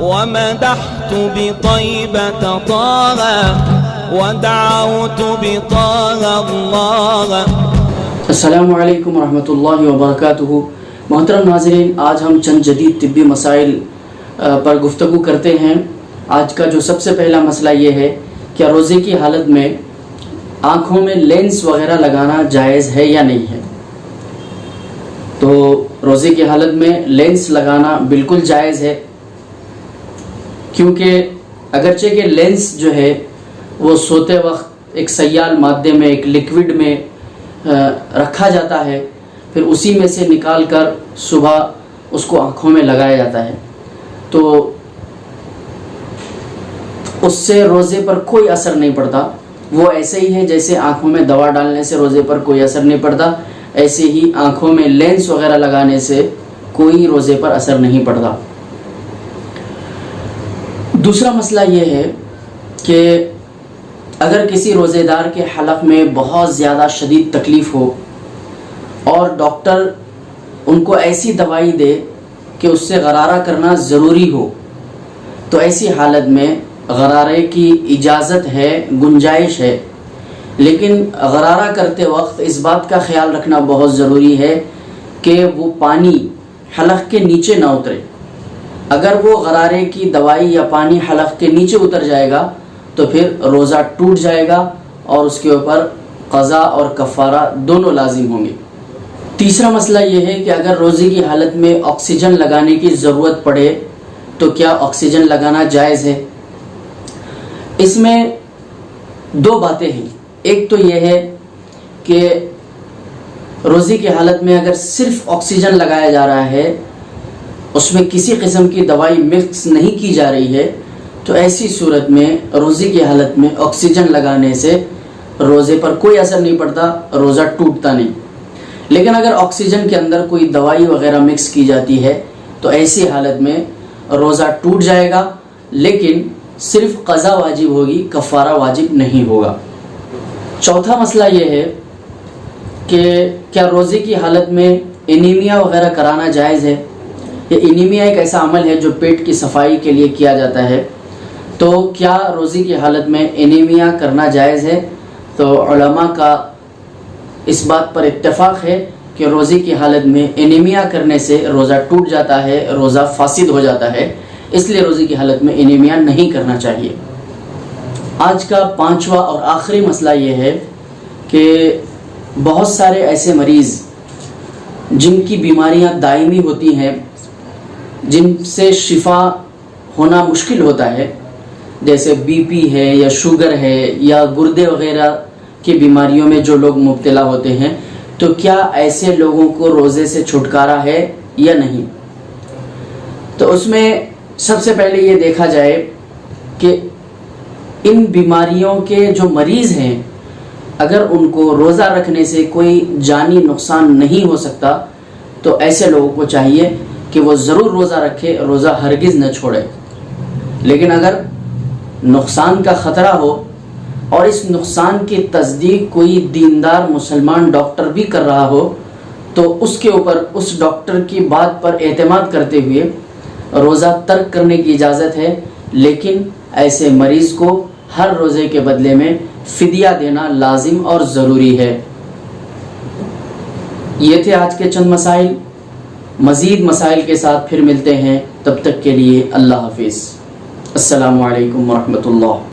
ومدحت بطيبة طه ودعوت بطه الله. السلام علیکم ورحمۃ اللہ وبرکاتہ. محترم ناظرین، آج ہم چند جدید طبی مسائل پر گفتگو کرتے ہیں. آج کا جو سب سے پہلا مسئلہ یہ ہے کہ روزے کی حالت میں آنکھوں میں لینس وغیرہ لگانا جائز ہے یا نہیں ہے. تو روزے کی حالت میں لینس لگانا بالکل جائز ہے، کیونکہ اگرچہ کہ لینس جو ہے وہ سوتے وقت ایک سیال مادے میں، ایک لیکوڈ میں رکھا جاتا ہے، پھر اسی میں سے نکال کر صبح اس کو آنکھوں میں لگایا جاتا ہے، تو اس سے روزے پر کوئی اثر نہیں پڑتا. وہ ایسے ہی ہے جیسے آنکھوں میں دوا ڈالنے سے روزے پر کوئی اثر نہیں پڑتا، ایسے ہی آنکھوں میں لینس وغیرہ لگانے سے کوئی روزے پر اثر نہیں پڑتا. دوسرا مسئلہ یہ ہے کہ اگر کسی روزے دار کے حلق میں بہت زیادہ شدید تکلیف ہو اور ڈاکٹر ان کو ایسی دوائی دے کہ اس سے غرارہ کرنا ضروری ہو، تو ایسی حالت میں غرارے کی اجازت ہے، گنجائش ہے، لیکن غرارہ کرتے وقت اس بات کا خیال رکھنا بہت ضروری ہے کہ وہ پانی حلق کے نیچے نہ اترے. اگر وہ غرارے کی دوائی یا پانی حلق کے نیچے اتر جائے گا تو پھر روزہ ٹوٹ جائے گا اور اس کے اوپر قضا اور کفارہ دونوں لازم ہوں گے. تیسرا مسئلہ یہ ہے کہ اگر روزے کی حالت میں آکسیجن لگانے کی ضرورت پڑے تو کیا آکسیجن لگانا جائز ہے؟ اس میں دو باتیں ہیں. ایک تو یہ ہے کہ روزے کی حالت میں اگر صرف آکسیجن لگایا جا رہا ہے، اس میں کسی قسم کی دوائی مکس نہیں کی جا رہی ہے، تو ایسی صورت میں روزے کی حالت میں آکسیجن لگانے سے روزے پر کوئی اثر نہیں پڑتا، روزہ ٹوٹتا نہیں. لیکن اگر آکسیجن کے اندر کوئی دوائی وغیرہ مکس کی جاتی ہے تو ایسی حالت میں روزہ ٹوٹ جائے گا، لیکن صرف قضا واجب ہوگی، کفارہ واجب نہیں ہوگا. چوتھا مسئلہ یہ ہے کہ کیا روزے کی حالت میں انیمیا وغیرہ کرانا جائز ہے؟ یہ انیمیا ایک ایسا عمل ہے جو پیٹ کی صفائی کے لیے کیا جاتا ہے، تو کیا روزے کی حالت میں انیمیا کرنا جائز ہے؟ تو علماء کا اس بات پر اتفاق ہے کہ روزے کی حالت میں انیمیا کرنے سے روزہ ٹوٹ جاتا ہے، روزہ فاسد ہو جاتا ہے، اس لیے روزے کی حالت میں انیمیا نہیں کرنا چاہیے. آج کا پانچواں اور آخری مسئلہ یہ ہے کہ بہت سارے ایسے مریض جن کی بیماریاں دائمی ہوتی ہیں، جن سے شفا ہونا مشکل ہوتا ہے، جیسے بی پی ہے یا شوگر ہے یا گردے وغیرہ کی بیماریوں میں جو لوگ مبتلا ہوتے ہیں، تو کیا ایسے لوگوں کو روزے سے چھٹکارا ہے یا نہیں؟ تو اس میں سب سے پہلے یہ دیکھا جائے کہ ان بیماریوں کے جو مریض ہیں، اگر ان کو روزہ رکھنے سے کوئی جانی نقصان نہیں ہو سکتا تو ایسے لوگوں کو چاہیے کہ وہ ضرور روزہ رکھے، روزہ ہرگز نہ چھوڑے. لیکن اگر نقصان کا خطرہ ہو اور اس نقصان کی تصدیق کوئی دیندار مسلمان ڈاکٹر بھی کر رہا ہو تو اس کے اوپر اس ڈاکٹر کی بات پر اعتماد کرتے ہوئے روزہ ترک کرنے کی اجازت ہے، لیکن ایسے مریض کو ہر روزے کے بدلے میں فدیہ دینا لازم اور ضروری ہے. یہ تھے آج کے چند مسائل. مزید مسائل کے ساتھ پھر ملتے ہیں، تب تک کے لیے اللہ حافظ. السلام علیکم ورحمۃ اللہ.